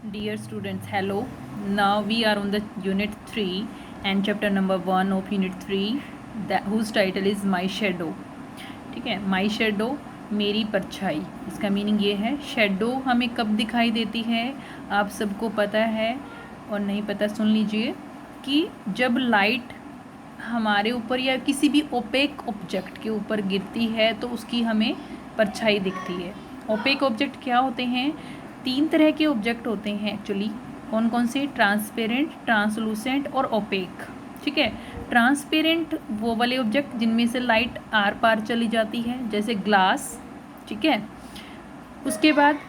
Dear students, hello. Now we are on the unit 3 and chapter number 1 of unit 3 whose title is My Shadow. ठीक है, My Shadow मेरी परछाई। इसका meaning ये है, shadow हमें कब दिखाई देती है आप सबको पता है, और नहीं पता सुन लीजिए कि जब लाइट हमारे ऊपर या किसी भी ओपेक ऑब्जेक्ट के ऊपर गिरती है तो उसकी हमें परछाई दिखती है। ओपेक ऑब्जेक्ट क्या होते हैं? 3 तरह के ऑब्जेक्ट होते हैं एक्चुअली। कौन कौन से? ट्रांसपेरेंट, ट्रांसलूसेंट और ओपेक। ठीक है, ट्रांसपेरेंट वो वाले ऑब्जेक्ट जिनमें से लाइट आर पार चली जाती है, जैसे ग्लास। ठीक है, उसके बाद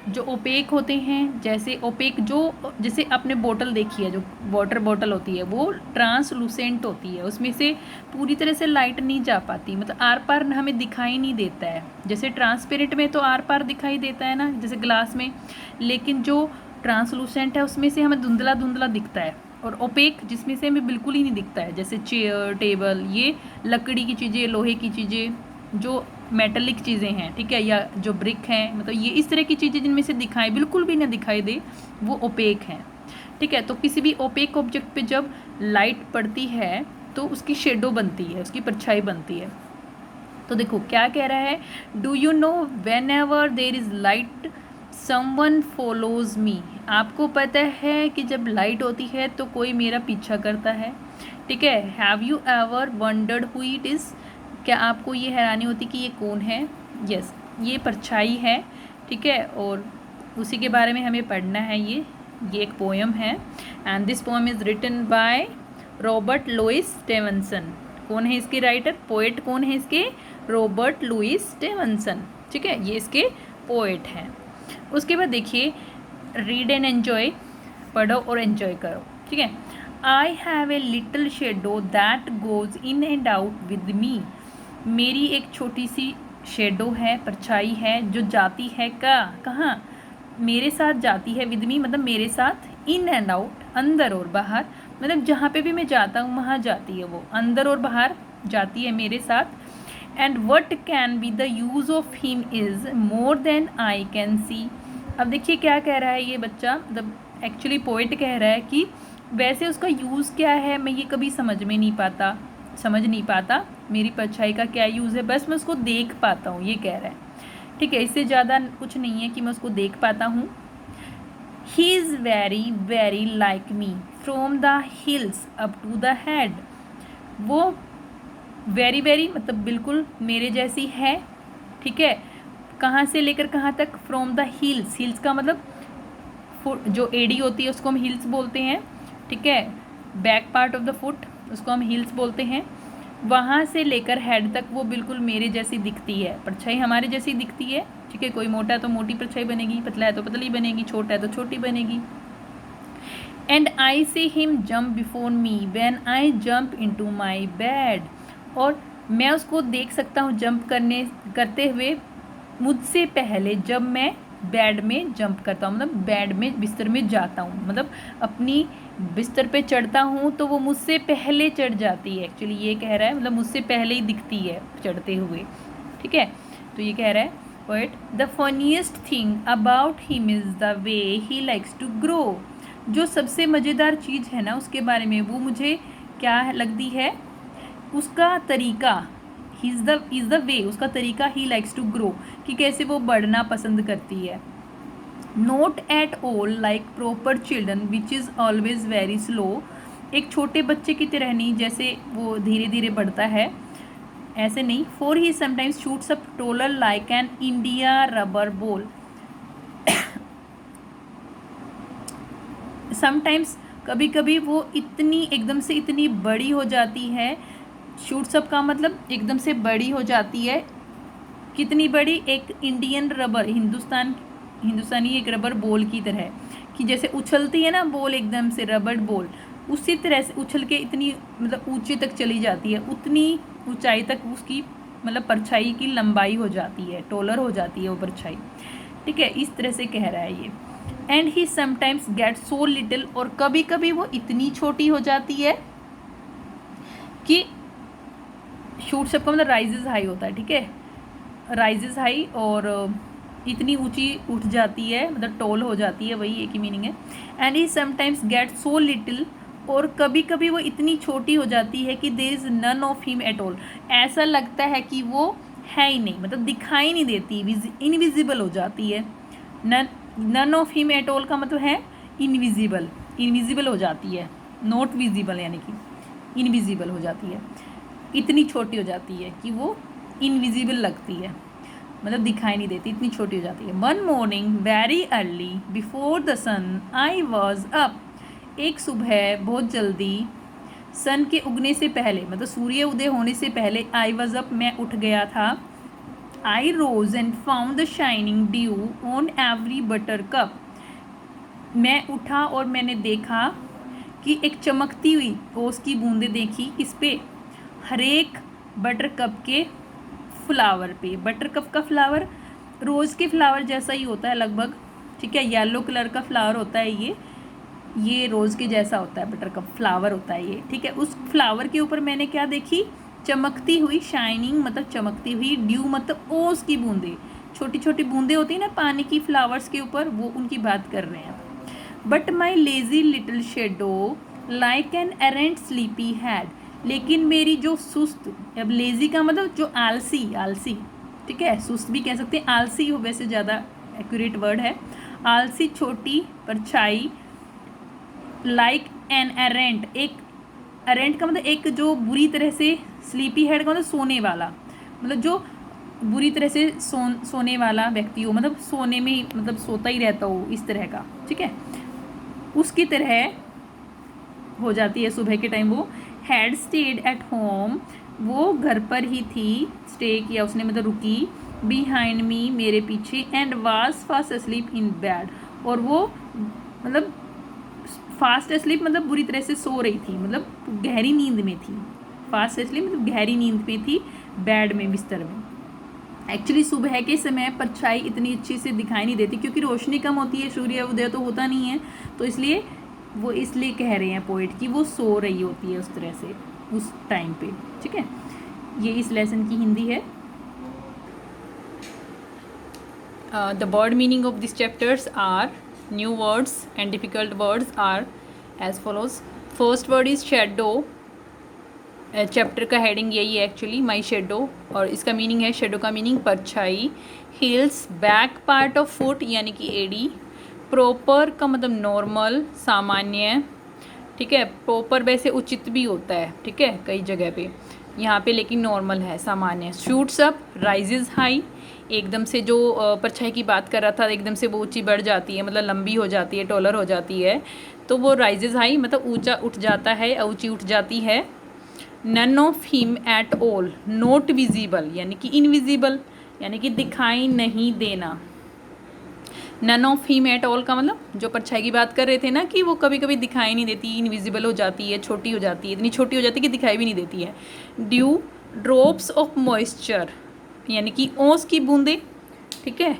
जो ओपेक होते हैं, जैसे ओपेक जो जैसे आपने बोतल देखी है, जो वाटर बोतल होती है वो ट्रांसलूसेंट होती है, उसमें से पूरी तरह से लाइट नहीं जा पाती, मतलब आर पार हमें दिखाई नहीं देता है। जैसे ट्रांसपेरेंट में तो आर पार दिखाई देता है ना, जैसे ग्लास में, लेकिन जो ट्रांसलूसेंट है उसमें से हमें धुंधला धुंधला दिखता है। और ओपेक जिसमें से हमें बिल्कुल ही नहीं दिखता है, जैसे चेयर, टेबल, ये लकड़ी की चीज़ें, लोहे की चीज़ें, जो मेटलिक चीज़ें हैं, ठीक है, या जो ब्रिक हैं, मतलब ये इस तरह की चीज़ें जिनमें से दिखाई बिल्कुल भी ना दिखाई दे, वो ओपेक हैं। ठीक है, तो किसी भी ओपेक ऑब्जेक्ट पे जब लाइट पड़ती है तो उसकी शेडो बनती है, उसकी परछाई बनती है। तो देखो क्या कह रहा है, do you know when ever there is light someone follows मी। आपको पता है कि जब लाइट होती है तो कोई मेरा पीछा करता है। ठीक है, have you ever wondered who it is. क्या आपको ये हैरानी होती कि ये कौन है? यस, ये परछाई है। ठीक है, और उसी के बारे में हमें पढ़ना है। ये एक पोएम है and this poem is written by Robert Louis Stevenson. कौन है इसके राइटर? पोएट कौन है इसके? Robert Louis Stevenson. ठीक है, ये इसके पोएट हैं। उसके बाद देखिए, रीड एंड एन्जॉय, पढ़ो और एन्जॉय करो। ठीक है, I have a little shadow that goes in and out with me. मेरी एक छोटी सी शेडो है, परछाई है, जो जाती है कहाँ? मेरे साथ जाती है। विद मी मतलब मेरे साथ, इन एंड आउट अंदर और बाहर, मतलब जहाँ पे भी मैं जाता हूँ वहाँ जाती है वो, अंदर और बाहर जाती है मेरे साथ। And what can be the use of him is more than I can see. अब देखिए क्या कह रहा है ये बच्चा, मतलब एक्चुअली पोइट कह रहा है कि वैसे उसका यूज़ क्या है मैं ये कभी समझ नहीं पाता मेरी परछाई का क्या यूज़ है, बस मैं उसको देख पाता हूँ, ये कह रहा है। ठीक है, इससे ज़्यादा कुछ नहीं है कि मैं उसको देख पाता हूँ। He is very very like me from the heels up to the head. वो वेरी वेरी मतलब बिल्कुल मेरे जैसी है। ठीक है, कहाँ से लेकर कहाँ तक? From the hills. हिल्स का मतलब जो एडी होती है उसको हम हिल्स बोलते हैं। ठीक है, back part of the foot उसको हम हिल्स बोलते हैं। वहाँ से लेकर हेड तक वो बिल्कुल मेरे जैसी दिखती है, परछाई हमारे जैसी दिखती है। ठीक है, कोई मोटा है तो मोटी परछाई बनेगी, पतला है तो पतली बनेगी, छोटा है तो छोटी बनेगी। And I see him jump before me when I jump into my bed. और मैं उसको देख सकता हूँ जंप करते हुए मुझसे पहले, जब मैं बेड में जंप करता हूँ, मतलब बेड में बिस्तर में जाता हूँ, मतलब अपनी बिस्तर पे चढ़ता हूँ तो वो मुझसे पहले चढ़ जाती है। एक्चुअली ये कह रहा है, मतलब मुझसे पहले ही दिखती है चढ़ते हुए। ठीक है, तो ये कह रहा है poet, the funniest thing about him is the way he likes to grow. जो सबसे मज़ेदार चीज़ है ना उसके बारे में, वो मुझे क्या लगती है? उसका तरीका। इज़ द वे, उसका तरीका, ही लाइक्स टू ग्रो, कि कैसे वो बढ़ना पसंद करती है। Note at all like proper children which is always very slow. एक छोटे बच्चे की तरह नहीं, जैसे वो धीरे धीरे बढ़ता है ऐसे नहीं। For he sometimes shoots up taller like an India rubber ball. Sometimes कभी कभी वो इतनी एकदम से इतनी बड़ी हो जाती है। शूट्स अप का मतलब एकदम से बड़ी हो जाती है। कितनी बड़ी? एक इंडियन रबर, हिंदुस्तानी एक रबर बॉल की तरह, कि जैसे उछलती है ना बॉल एकदम से, रबर बॉल उसी तरह से उछल के इतनी मतलब ऊंचे तक चली जाती है, उतनी ऊंचाई तक उसकी मतलब परछाई की लंबाई हो जाती है, टोलर हो जाती है वो परछाई। ठीक है, इस तरह से कह रहा है ये। And he sometimes get so little, और कभी कभी वो इतनी छोटी हो जाती है कि शूट सबका मतलब राइजेज हाई होता है। ठीक है, राइजेज हाई, और इतनी ऊंची उठ जाती है, मतलब टॉल हो जाती है, वही एक ही मीनिंग है। And he sometimes get so little, और कभी कभी वो इतनी छोटी हो जाती है कि there is none of him at all, ऐसा लगता है कि वो है ही नहीं, मतलब दिखाई नहीं देती, इनविजिबल हो जाती है। None of him at all का मतलब है इनविजिबल, इनविजिबल हो जाती है, नॉट विजिबल यानी कि इनविजिबल हो जाती है, इतनी छोटी हो जाती है कि वो इनविजिबल लगती है, मतलब दिखाई नहीं देती, इतनी छोटी हो जाती है। One morning very early before the sun I was up, एक सुबह बहुत जल्दी, सन के उगने से पहले, मतलब सूर्य उदय होने से पहले, आई वॉज अप, मैं उठ गया था। I rose and found the shining dew on every buttercup, मैं उठा और मैंने देखा कि एक चमकती हुई ओस की बूंदें देखी, किस पे, हरेक बटर कप के फ्लावर पे। बटर कप का फ्लावर रोज़ के फ्लावर जैसा ही होता है लगभग, ठीक है, येलो कलर का फ्लावर होता है ये रोज़ के जैसा होता है, बटर कप फ्लावर होता है ये, ठीक है। उस फ्लावर के ऊपर मैंने क्या देखी, चमकती हुई, शाइनिंग मतलब चमकती हुई, ड्यू मतलब ओस की बूंदें, छोटी छोटी बूंदें होती है ना पानी की फ्लावर्स के ऊपर, वो उनकी बात कर रहे हैं। But my lazy little shadow like an arrant sleepy head, लेकिन मेरी जो सुस्त, अब लेजी का मतलब जो आलसी, आलसी, ठीक है, सुस्त भी कह सकते हैं, आलसी हो वैसे ज़्यादा एक्यूरेट वर्ड है, आलसी छोटी परछाई, लाइक एन एरेंट, एक एरेंट का मतलब एक जो बुरी तरह से, स्लीपी हेड का मतलब सोने वाला, मतलब जो बुरी तरह से सोने वाला व्यक्ति हो, मतलब सोने में ही, मतलब सोता ही रहता हो, इस तरह का, ठीक है, उसकी तरह हो जाती है सुबह के टाइम। वो हैड स्टेड एट होम, वो घर पर ही थी, स्टे किया उसने मतलब रुकी, बिहाइंड मी, मेरे पीछे, and was fast asleep in bed, और वो मतलब फास्ट अस्लीप मतलब बुरी तरह से सो रही थी, मतलब गहरी नींद में थी, फास्ट अस्लीप मतलब गहरी नींद में थी, बेड में, बिस्तर में। एक्चुअली सुबह के समय परछाई इतनी अच्छी से दिखाई नहीं देती क्योंकि रोशनी कम होती है, सूर्य उदय तो होता नहीं है, तो इसलिए वो इसलिए कह रहे हैं पोइट कि वो सो रही होती है उस तरह से उस टाइम पे, ठीक है। ये इस लेसन की हिंदी है। The word meaning of this chapters are, new words and difficult words are as follows. First word is shadow, chapter का हेडिंग यही है एक्चुअली, माई शेडो, और इसका मीनिंग है, शेडो का मीनिंग परछाई। Heels, back part of foot यानी कि एडी। प्रॉपर का मतलब नॉर्मल, सामान्य, ठीक है, प्रॉपर वैसे उचित भी होता है, ठीक है, कई जगह पे, यहाँ पे लेकिन नॉर्मल है, सामान्य। शूट्स अप, राइजेज हाई, एकदम से जो परछाई की बात कर रहा था, एकदम से वो ऊंची बढ़ जाती है, मतलब लंबी हो जाती है, टॉलर हो जाती है, तो वो राइजेज हाई मतलब ऊंचा उठ जाता है, ऊंची उठ जाती है। None of him at all, not visible यानी कि इनविजिबल, यानी कि दिखाई नहीं देना। None of him at all का मतलब जो परछाई की बात कर रहे थे ना कि वो कभी कभी दिखाई नहीं देती, इनविजिबल हो जाती है, छोटी हो जाती है, इतनी छोटी हो जाती है कि दिखाई भी नहीं देती है। ड्यू, ड्रॉप्स ऑफ मॉइस्चर यानी कि ओस की बूंदें, ठीक है,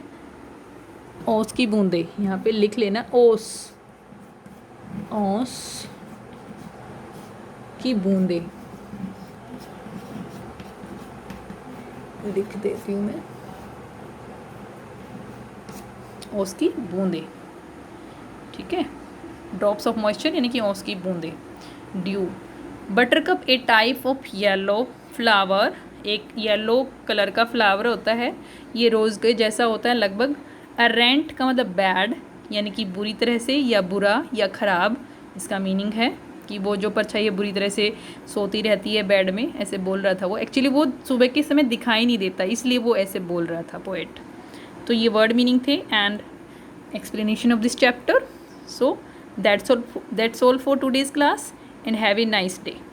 ओस की बूंदें, यहाँ पे लिख लेना ओस, ओस की बूंदें लिख देती हूँ मैं, ओस की बूंदें, ठीक है। ड्रॉप्स ऑफ मॉइस्चर यानी कि ओस की बूंदें। Due, buttercup A type of yellow flower, एक येलो कलर का फ्लावर होता है, ये रोज़ के जैसा होता है लगभग। अरेंट का मतलब बैड यानी कि बुरी तरह से या बुरा या ख़राब, इसका मीनिंग है कि वो जो परछाई बुरी तरह से सोती रहती है बेड में, ऐसे बोल रहा था वो। एक्चुअली वो सुबह के समय दिखाई नहीं देता, इसलिए वो ऐसे बोल रहा था पोएट। तो ये वर्ड मीनिंग थे and explanation of this chapter. So that's all for today's class and have a nice day.